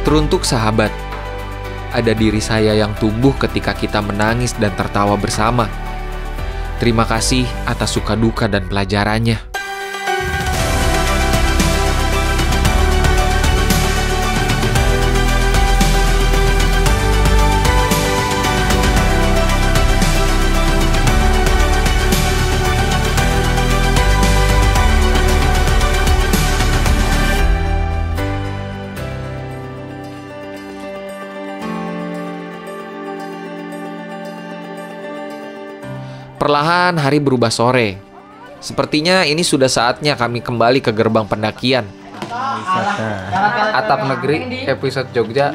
Teruntuk sahabat, ada diri saya yang tumbuh ketika kita menangis dan tertawa bersama. Terima kasih atas suka duka dan pelajarannya. Perlahan hari berubah sore. Sepertinya ini sudah saatnya kami kembali ke gerbang pendakian. Atap Negeri episode Jogja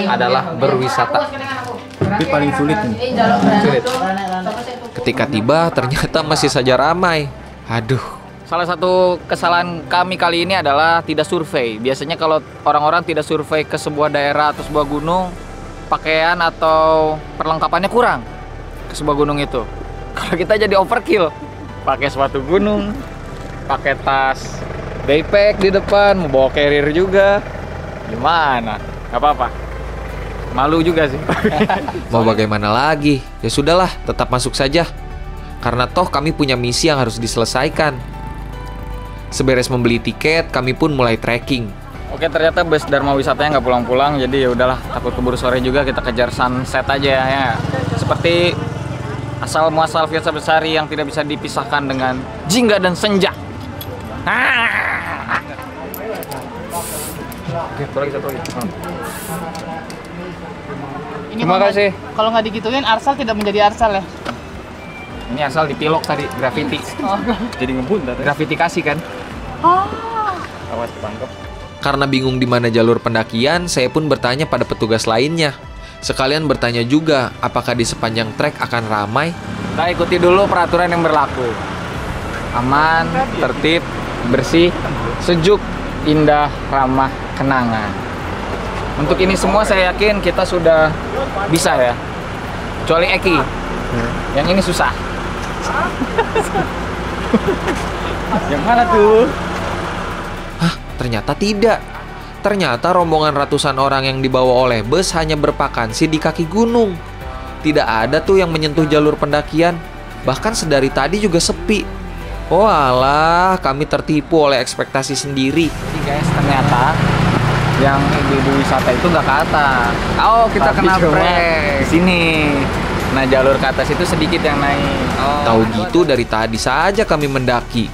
adalah berwisata. Tapi paling sulit nih. Sulit. Ketika tiba ternyata masih saja ramai. Aduh. Salah satu kesalahan kami kali ini adalah tidak survei. Biasanya kalau orang-orang tidak survei ke sebuah daerah atau sebuah gunung, pakaian atau perlengkapannya kurang ke sebuah gunung itu. Kalau kita jadi overkill, pakai sepatu gunung, pakai tas backpack di depan, mau bawa carrier juga, gimana? Gak apa-apa, malu juga sih. Mau bagaimana lagi? Ya sudahlah, tetap masuk saja. Karena toh kami punya misi yang harus diselesaikan. Seberes membeli tiket, kami pun mulai trekking. Oke, ternyata bus Dharma wisatanya nggak pulang-pulang, jadi ya udahlah, takut keburu sore juga, kita kejar sunset aja ya. Seperti asal muasal Firsa Besari yang tidak bisa dipisahkan dengan jingga dan senja. Oke, satu lagi. Terima kasih. Kalau nggak digituin, Arsal tidak menjadi Arsal ya? Ini asal dipilok tadi, graffiti. Jadi ngebut Graffitikasi kan? Awas tangkap. Karena bingung di mana jalur pendakian, saya pun bertanya pada petugas lainnya. Sekalian bertanya juga, apakah di sepanjang trek akan ramai? Kita ikuti dulu peraturan yang berlaku. Aman, tertib, bersih, sejuk, indah, ramah, kenangan. Untuk ini semua saya yakin kita sudah bisa ya. Kecuali Eki. Yang ini susah. Yang mana tuh? Hah, ternyata tidak. Ternyata rombongan ratusan orang yang dibawa oleh bus hanya bervakansi di kaki gunung. Tidak ada tuh yang menyentuh jalur pendakian. Bahkan sedari tadi juga sepi. Oh alah, kami tertipu oleh ekspektasi sendiri. Jadi guys, ternyata yang ibu-ibu wisata itu nggak ke atas. Oh, kita Tapi kena cuma break di sini. Nah, jalur ke atas itu sedikit yang naik. Oh, Tahu gitu dari tadi saja kami mendaki.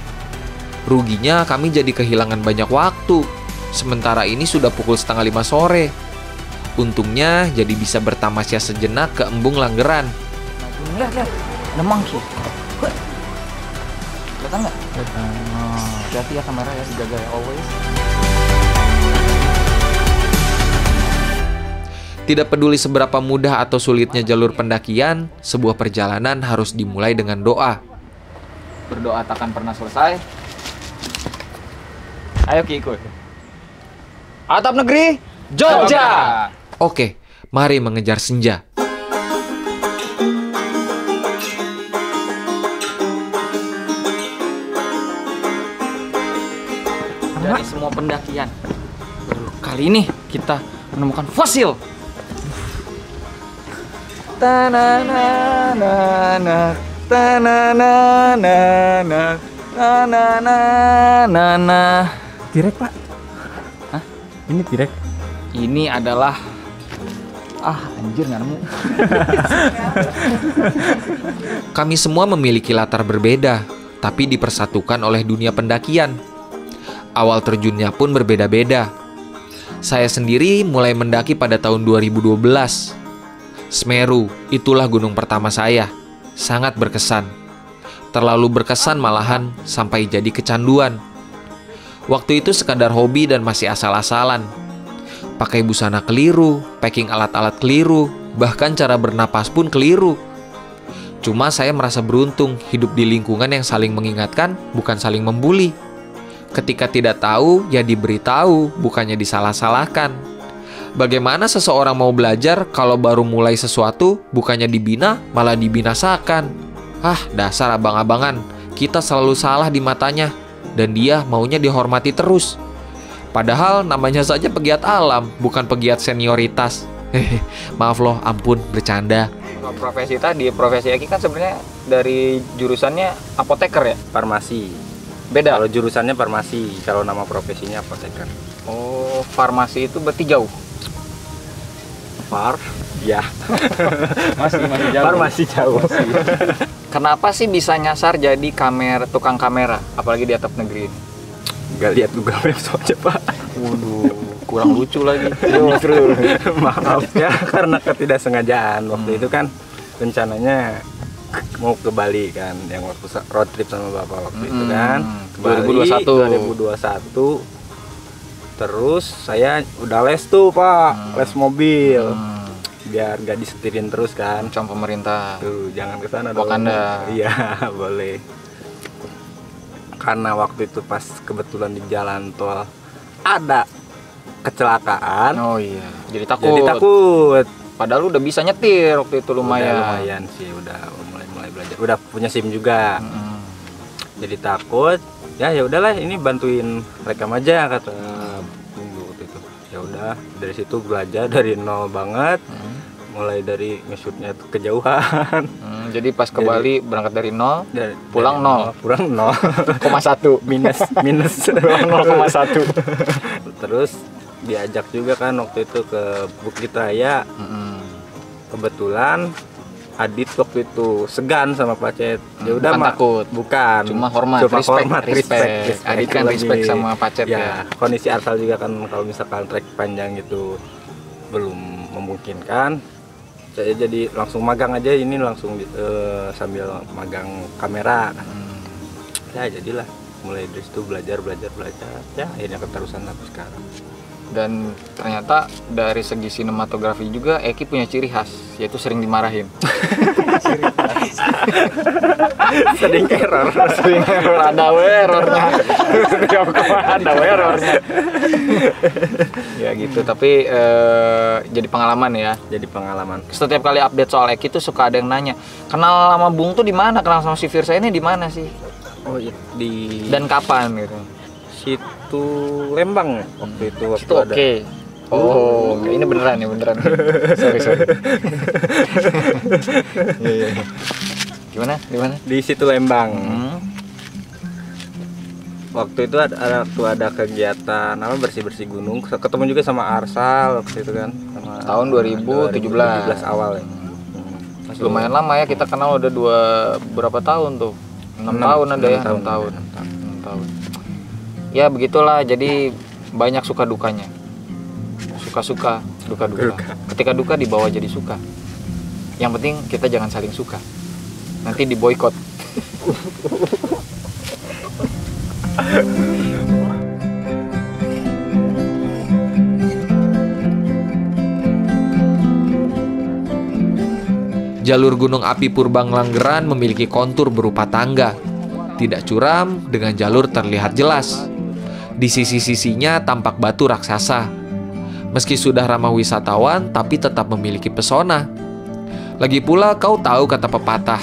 Ruginya kami jadi kehilangan banyak waktu. Sementara ini sudah pukul 4:30 sore. Untungnya jadi bisa bertamasya sejenak ke Embung Langgeran. Lihat, ada monkey. Kelihatan nggak? Hati-hati ya kamera ya, dijaga ya always. Tidak peduli seberapa mudah atau sulitnya jalur pendakian, sebuah perjalanan harus dimulai dengan doa. Berdoa takkan pernah selesai. Ayo Ki, ikut. Atap Negeri Jogja. Oke, mari mengejar senja. Dari semua pendakian, baru kali ini kita menemukan fosil. Tananana, tananana, tananana. Tirek, Pak. Hah? Ini tirek. Ini adalah anjir nggak nemu. Kami semua memiliki latar berbeda, tapi dipersatukan oleh dunia pendakian. Awal terjunnya pun berbeda-beda. Saya sendiri mulai mendaki pada tahun 2012. Semeru, itulah gunung pertama saya. Sangat berkesan. Terlalu berkesan malahan sampai jadi kecanduan. Waktu itu sekadar hobi dan masih asal-asalan. Pakai busana keliru, packing alat-alat keliru, bahkan cara bernapas pun keliru. Cuma saya merasa beruntung hidup di lingkungan yang saling mengingatkan, bukan saling membuli. Ketika tidak tahu, ya diberitahu, bukannya disalah-salahkan. Bagaimana seseorang mau belajar kalau baru mulai sesuatu, bukannya dibina, malah dibinasakan. Dasar abang-abangan, kita selalu salah di matanya, dan dia maunya dihormati terus. Padahal namanya saja pegiat alam, bukan pegiat senioritas. Maaf loh, ampun, bercanda. Profesi tadi, profesi Eki kan sebenarnya dari jurusannya apoteker ya? Farmasi. Beda? Kalau jurusannya farmasi, kalau nama profesinya apoteker. Oh, farmasi itu berarti jauh? Ya. Masih jauh. Farmasi jauh. Kenapa sih bisa nyasar jadi tukang kamera, apalagi di atap negeri ini? Gak lihat Google Maps aja, Pak. Waduh, kurang lucu lagi. Justru. Maaf ya, karena ketidaksengajaan. Waktu itu kan rencananya mau ke Bali kan, yang waktu road trip sama bapak waktu itu kan. Ke Bali, 2021. Terus saya udah les tuh, Pak, les mobil. Biar gak disetirin terus kan. Macam pemerintah. Tuh, jangan ke sana dong. Wakanda. Iya, boleh. Karena waktu itu pas kebetulan di jalan tol ada kecelakaan. Oh iya, jadi takut. Jadi takut. Padahal udah bisa nyetir waktu itu lumayan. Lumayan sih, udah mulai belajar. Udah punya SIM juga. Jadi takut. Ya udahlah, ini bantuin rekam aja kata Bumbu waktu itu. Ya udah, dari situ belajar dari nol banget. Mulai dari nge-shootnya kejauhan. Jadi pas ke Bali berangkat dari nol, pulang dari nol. Pulang 0,1 minus 0,1. Terus diajak juga kan waktu itu ke Bukit Raya. Kebetulan Adit waktu itu segan sama Pacet. Ya udah bukan takut, bukan. Cuma hormat, respect. Adit kan respect sama Pacet ya. Kondisi Arsal juga kan kalau misalkan trek panjang gitu belum memungkinkan. Saya jadi langsung magang aja, ini langsung sambil magang kamera. Ya jadilah mulai dari situ belajar. Ya akhirnya keterusan sampai sekarang. Dan ternyata dari segi sinematografi juga Eki punya ciri khas, yaitu sering dimarahin. Sering error. Ada errornya. Ada errornya. Ya gitu, tapi jadi pengalaman ya. Jadi pengalaman. Setiap kali update soal Eki tuh suka ada yang nanya, kenal sama Bung tuh di mana? Kenal sama si Firsa ini di mana sih? Oh iya, di dan kapan gitu? Situ Lembang waktu itu. Itu oke. Oh, ini beneran. Sorry. Iya. Gimana? Di situ Lembang. Waktu itu ada kegiatan bersih gunung. Ketemu juga sama Arsal waktu itu kan. Tahun 2017 awal ya. Lumayan lama ya, kita kenal udah berapa tahun tuh? 6 tahun ada ya? 6 tahun. Ya begitulah, jadi banyak suka dukanya. Suka, duka. Ketika duka dibawa jadi suka. Yang penting kita jangan saling suka. Nanti diboikot. Jalur gunung api Purbang-Langgeran memiliki kontur berupa tangga. Tidak curam, dengan jalur terlihat jelas. Di sisi-sisinya tampak batu raksasa. Meski sudah ramah wisatawan, tapi tetap memiliki pesona. Lagi pula kau tahu kata pepatah,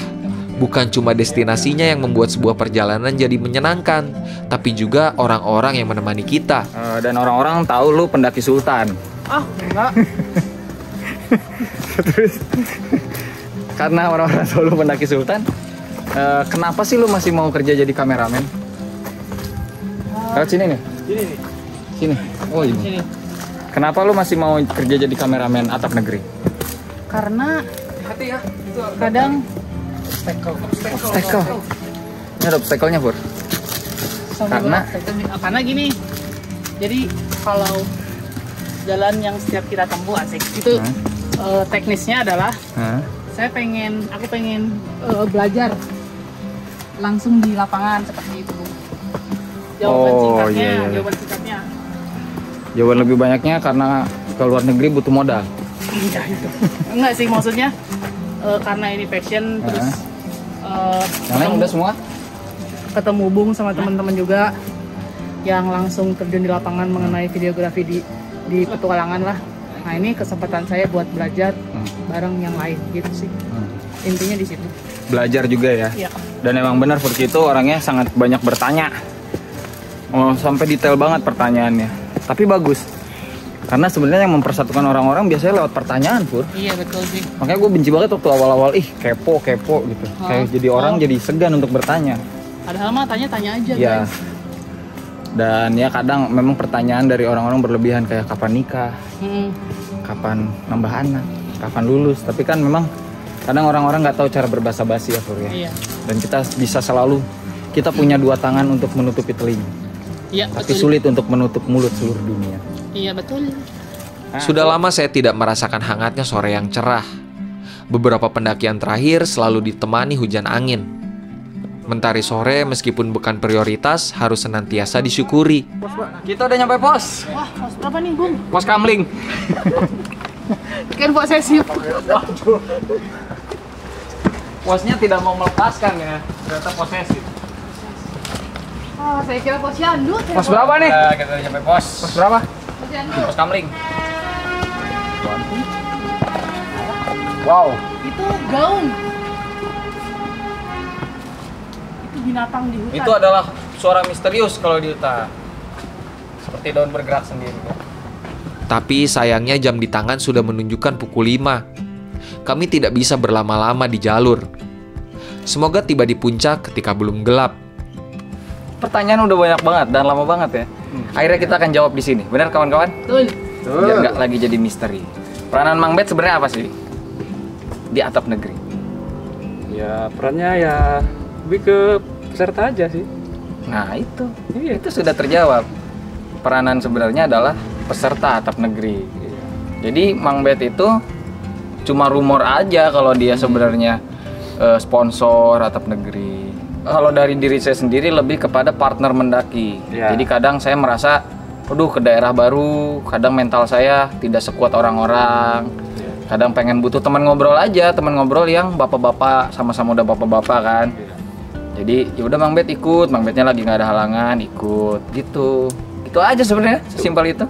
bukan cuma destinasinya yang membuat sebuah perjalanan jadi menyenangkan, tapi juga orang-orang yang menemani kita. Dan orang-orang tahu lu pendaki sultan. Enggak. Terus karena orang-orang tahu lu pendaki sultan, kenapa sih lu masih mau kerja jadi kameramen? Lewat sini nih. Sini. Oh ini. Sini. Kenapa lu masih mau kerja jadi kameramen atap negeri? Karena Hati ya. kadang Obstacle. Ini ada obstacle-nya, Pur. karena gini. Jadi kalau jalan yang setiap kita tempuh asik itu teknisnya adalah aku pengen belajar langsung di lapangan seperti itu. Jawaban singkatnya. Jawaban lebih banyaknya karena ke luar negeri butuh modal. Iya itu. Enggak sih, maksudnya karena ini passion terus Yang lain udah semua? ketemu Bung sama teman-teman juga yang langsung terjun di lapangan mengenai videografi di petualangan lah. Nah ini kesempatan saya buat belajar bareng yang lain gitu sih. Intinya di situ. Belajar juga ya. Iya. Dan emang benar Furki itu orangnya sangat banyak bertanya. Oh, sampai detail banget pertanyaannya. Tapi bagus. Karena sebenarnya yang mempersatukan orang-orang biasanya lewat pertanyaan, Pur. Iya betul sih. Makanya gue benci banget waktu awal-awal, kepo gitu. Kayak jadi orang jadi segan untuk bertanya. Padahal mah tanya aja, Ya. guys. Dan ya kadang memang pertanyaan dari orang-orang berlebihan kayak kapan nikah, kapan nambah anak, kapan lulus. Tapi kan memang kadang orang-orang nggak tahu cara berbahasa basi ya, Pur ya. Iya. Dan kita bisa selalu, kita punya 2 tangan untuk menutupi telinga. Iya, Tapi betul. sulit untuk menutup mulut seluruh dunia. Iya, betul. Sudah lama saya tidak merasakan hangatnya sore yang cerah. Beberapa pendakian terakhir selalu ditemani hujan angin. Mentari sore meskipun bukan prioritas harus senantiasa disyukuri. Kita udah nyampe pos. Wah, pos berapa nih, Bung? Pos Kamling. Kan posesif. Posnya tidak mau melepaskan ya. Ternyata posesif. Ah, saya kira pos Yandu. Pos berapa nih? Kita udah nyampe pos. Pos berapa? Pos Yandu. Pos Kamling. Wow. Itu gaung. Itu binatang di hutan. Itu adalah suara misterius kalau di hutan. Seperti daun bergerak sendiri. Tapi sayangnya jam di tangan sudah menunjukkan pukul 5. Kami tidak bisa berlama-lama di jalur. Semoga tiba di puncak ketika belum gelap. Pertanyaan udah banyak banget dan lama banget ya. Akhirnya kita akan jawab di sini. Benar kawan-kawan? Betul. Biar nggak lagi jadi misteri. Peranan Mang Bet sebenarnya apa sih di Atap Negeri? Ya perannya ya lebih ke peserta aja sih. Nah itu sudah terjawab. Peranan sebenarnya adalah peserta Atap Negeri. Jadi Mang Bet itu cuma rumor aja kalau dia sebenarnya sponsor Atap Negeri. Kalau dari diri saya sendiri lebih kepada partner mendaki. Ya. Jadi kadang saya merasa, aduh ke daerah baru, kadang mental saya tidak sekuat orang-orang. Kadang pengen butuh teman ngobrol aja, teman ngobrol yang bapak-bapak, sama-sama udah bapak-bapak kan. Jadi ya udah Mang Bet ikut, Mang Betnya lagi nggak ada halangan, ikut gitu. Itu aja sebenarnya, sesimpel itu.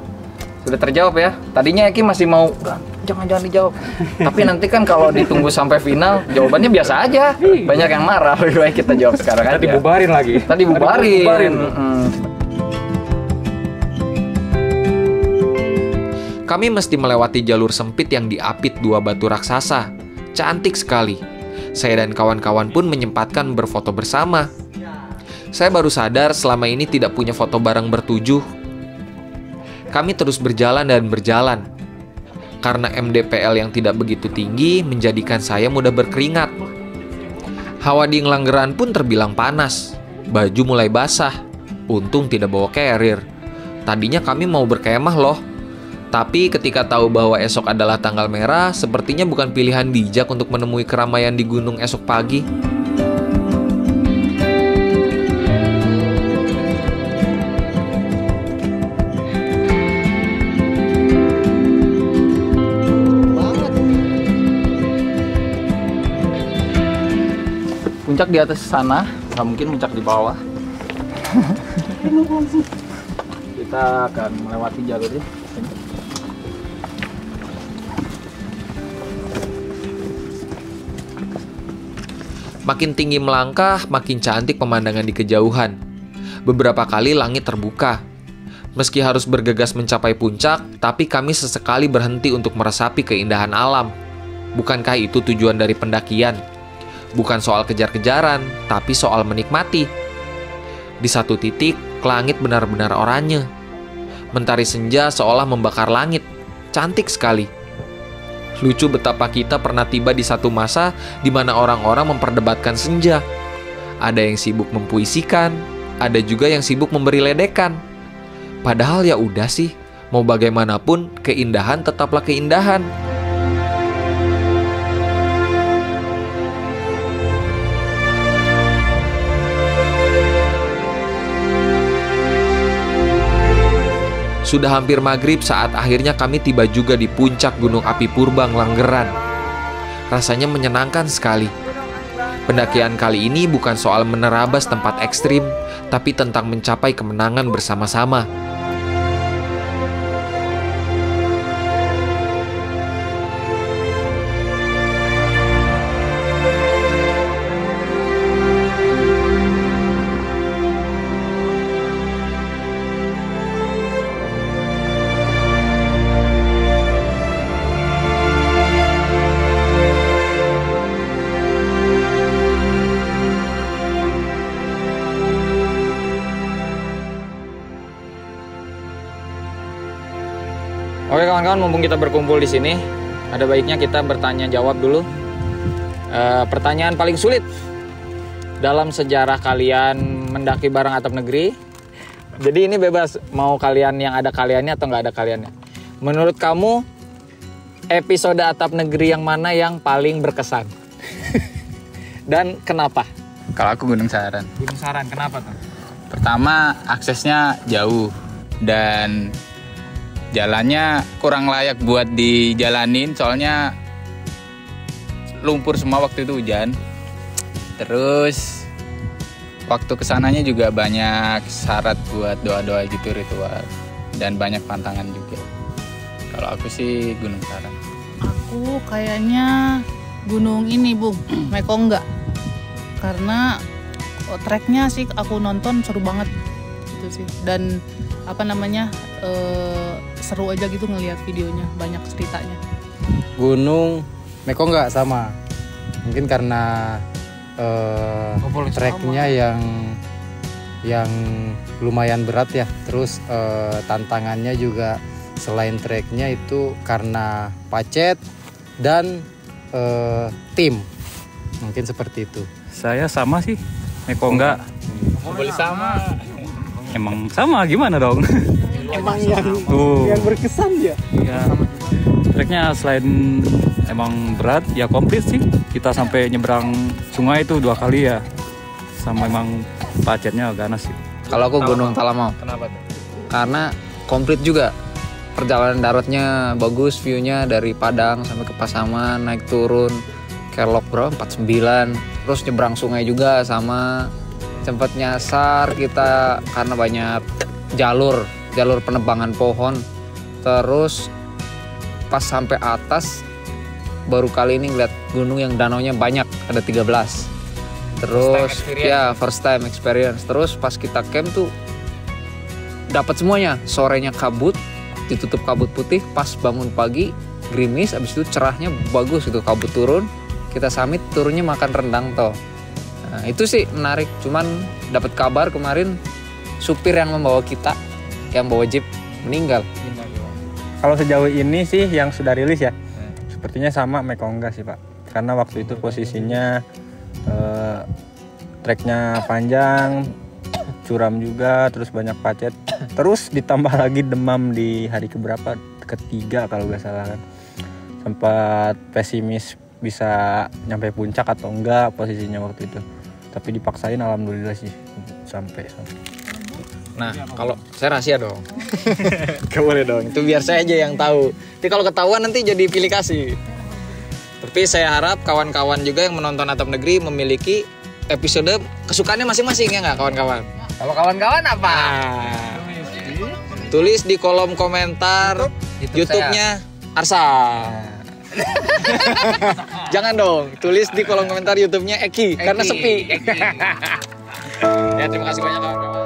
Sudah terjawab ya. Tadinya Eki masih mau jangan dijawab. Tapi nanti kan kalau ditunggu sampai final, jawabannya biasa aja. Banyak yang marah. Lebih baik kita jawab sekarang aja. Tadi bubarin lagi. Tadi bubarin. Kami mesti melewati jalur sempit yang diapit 2 batu raksasa. Cantik sekali. Saya dan kawan-kawan pun menyempatkan berfoto bersama. Saya baru sadar selama ini tidak punya foto bareng bertujuh. Kami terus berjalan dan berjalan. Karena MDPL yang tidak begitu tinggi menjadikan saya mudah berkeringat. Hawa di Ngelanggeran pun terbilang panas. Baju mulai basah. Untung tidak bawa carrier. Tadinya kami mau berkemah loh. Tapi ketika tahu bahwa esok adalah tanggal merah, sepertinya bukan pilihan bijak untuk menemui keramaian di gunung esok pagi. Puncak di atas sana, nggak mungkin puncak di bawah. Kita akan melewati jalurnya. Makin tinggi melangkah, makin cantik pemandangan di kejauhan. Beberapa kali langit terbuka. Meski harus bergegas mencapai puncak, tapi kami sesekali berhenti untuk meresapi keindahan alam. Bukankah itu tujuan dari pendakian? Bukan soal kejar-kejaran, tapi soal menikmati. Di satu titik, langit benar-benar oranye. Mentari senja seolah membakar langit. Cantik sekali. Lucu betapa kita pernah tiba di satu masa di mana orang-orang memperdebatkan senja. Ada yang sibuk mempuisikan, ada juga yang sibuk memberi ledekan. Padahal ya udah sih, mau bagaimanapun keindahan tetaplah keindahan. Sudah hampir maghrib saat akhirnya kami tiba juga di puncak Gunung Api Purba Ngelanggeran. Rasanya menyenangkan sekali. Pendakian kali ini bukan soal menerabas tempat ekstrim, tapi tentang mencapai kemenangan bersama-sama. Oke kawan-kawan, mumpung kita berkumpul di sini, ada baiknya kita bertanya jawab dulu. Pertanyaan paling sulit dalam sejarah kalian mendaki bareng atap negeri. Jadi ini bebas, mau kalian yang ada kaliannya atau nggak ada kaliannya. Menurut kamu, episode atap negeri yang mana yang paling berkesan? Dan kenapa? Kalau aku Gunung Saran. Gunung Saran, kenapa tuh? Pertama, aksesnya jauh dan jalannya kurang layak buat dijalanin, soalnya lumpur semua waktu itu hujan. Terus waktu kesananya juga banyak syarat buat doa-doa gitu, ritual, dan banyak pantangan juga. Kalau aku sih Gunung Saran. Aku kayaknya gunung ini Bung, Mekongga. Karena treknya sih aku nonton seru banget gitu sih. Dan seru aja gitu ngelihat videonya, banyak ceritanya. Gunung Mekongga sama. Mungkin karena treknya yang lumayan berat ya. Terus tantangannya juga selain treknya itu karena pacet dan tim. Mungkin seperti itu. Saya sama sih, Mekongga. Boleh sama. Emang sama gimana dong? Emang yang berkesan ya? Ya, treknya selain emang berat, ya komplit sih. Kita sampai nyebrang sungai itu 2 kali ya. Sama emang pacetnya ganas sih. Kalau aku Gunung Talamau. Kenapa tuh? Karena komplit juga. Perjalanan daratnya bagus, view-nya dari Padang sampai ke Pasaman, naik turun kelok berapa? 49. Terus nyebrang sungai juga sama. Sempat nyasar kita karena banyak jalur penebangan pohon. Terus pas sampai atas baru kali ini ngeliat gunung yang danaunya banyak, ada 13. Terus first time experience. Terus pas kita camp tuh dapat semuanya. Sorenya kabut, ditutup kabut putih, pas bangun pagi gerimis, abis itu cerahnya bagus gitu, kabut turun, kita summit, turunnya makan rendang toh. Nah, itu sih menarik. Cuman dapat kabar kemarin supir yang membawa kita, yang bawa jeep, meninggal. Kalau sejauh ini sih yang sudah rilis ya, sepertinya sama Mekongga sih Pak. Karena waktu itu posisinya treknya panjang, curam juga, terus banyak pacet. Terus ditambah lagi demam di hari ketiga kalau nggak salah kan. Sempat pesimis bisa nyampe puncak atau enggak posisinya waktu itu. Tapi dipaksain, alhamdulillah sih sampai. Nah, kalau saya rahasia dong. Gak boleh dong, itu biar saya aja yang tahu. Tapi kalau ketahuan nanti jadi pilih kasih. Tapi saya harap kawan-kawan juga yang menonton Atap Negeri memiliki episode kesukaannya masing-masing, ya nggak kawan-kawan? Kalau kawan-kawan apa? Nah, tulis di kolom komentar YouTube-nya Arsa. Jangan dong, tulis di kolom komentar YouTube-nya Eki, karena sepi. Ya, terima kasih banyak kawan-kawan.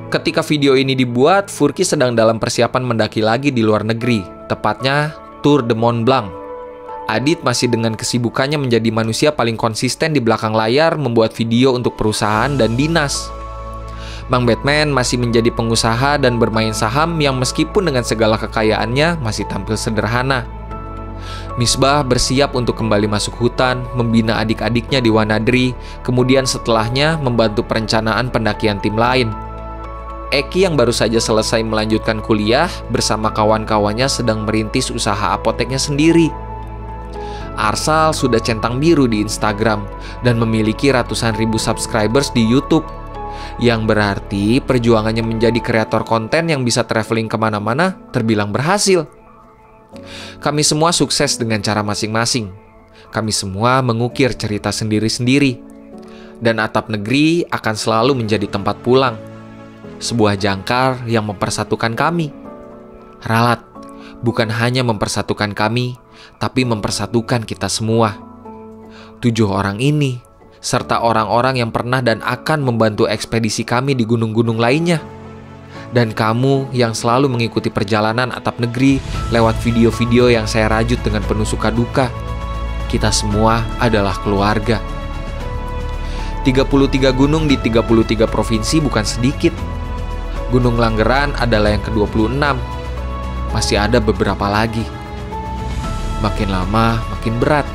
Ketika video ini dibuat, Furki sedang dalam persiapan mendaki lagi di luar negeri, tepatnya Tour de Mont Blanc. Adit masih dengan kesibukannya menjadi manusia paling konsisten di belakang layar membuat video untuk perusahaan dan dinas. Mang Batman masih menjadi pengusaha dan bermain saham yang meskipun dengan segala kekayaannya masih tampil sederhana. Misbah bersiap untuk kembali masuk hutan, membina adik-adiknya di Wanadri, kemudian setelahnya membantu perencanaan pendakian tim lain. Eki yang baru saja selesai melanjutkan kuliah bersama kawan-kawannya sedang merintis usaha apoteknya sendiri. Arsal sudah centang biru di Instagram dan memiliki ratusan ribu subscribers di YouTube. Yang berarti perjuangannya menjadi kreator konten yang bisa traveling kemana-mana terbilang berhasil. Kami semua sukses dengan cara masing-masing. Kami semua mengukir cerita sendiri-sendiri. Dan Atap Negeri akan selalu menjadi tempat pulang. Sebuah jangkar yang mempersatukan kami. Ralat, bukan hanya mempersatukan kami, tapi mempersatukan kita semua. 7 orang ini, serta orang-orang yang pernah dan akan membantu ekspedisi kami di gunung-gunung lainnya. Dan kamu yang selalu mengikuti perjalanan atap negeri lewat video-video yang saya rajut dengan penuh suka duka. Kita semua adalah keluarga. 33 gunung di 33 provinsi bukan sedikit. Gunung Langgeran adalah yang ke-26. Masih ada beberapa lagi. Makin lama makin berat.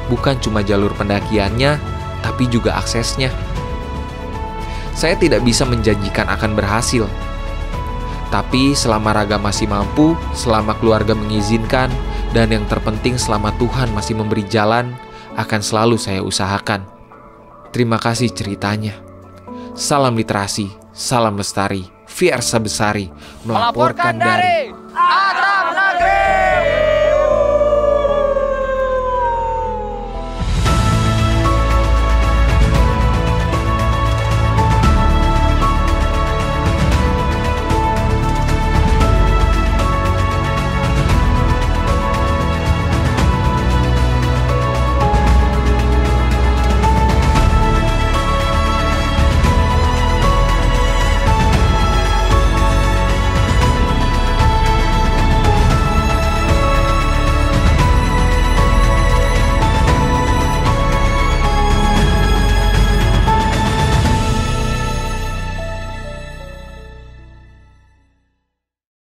Bukan cuma jalur pendakiannya, tapi juga aksesnya. Saya tidak bisa menjanjikan akan berhasil. Tapi selama raga masih mampu, selama keluarga mengizinkan, dan yang terpenting selama Tuhan masih memberi jalan, akan selalu saya usahakan. Terima kasih ceritanya. Salam literasi, salam lestari, Fiersa Besari, melaporkan dari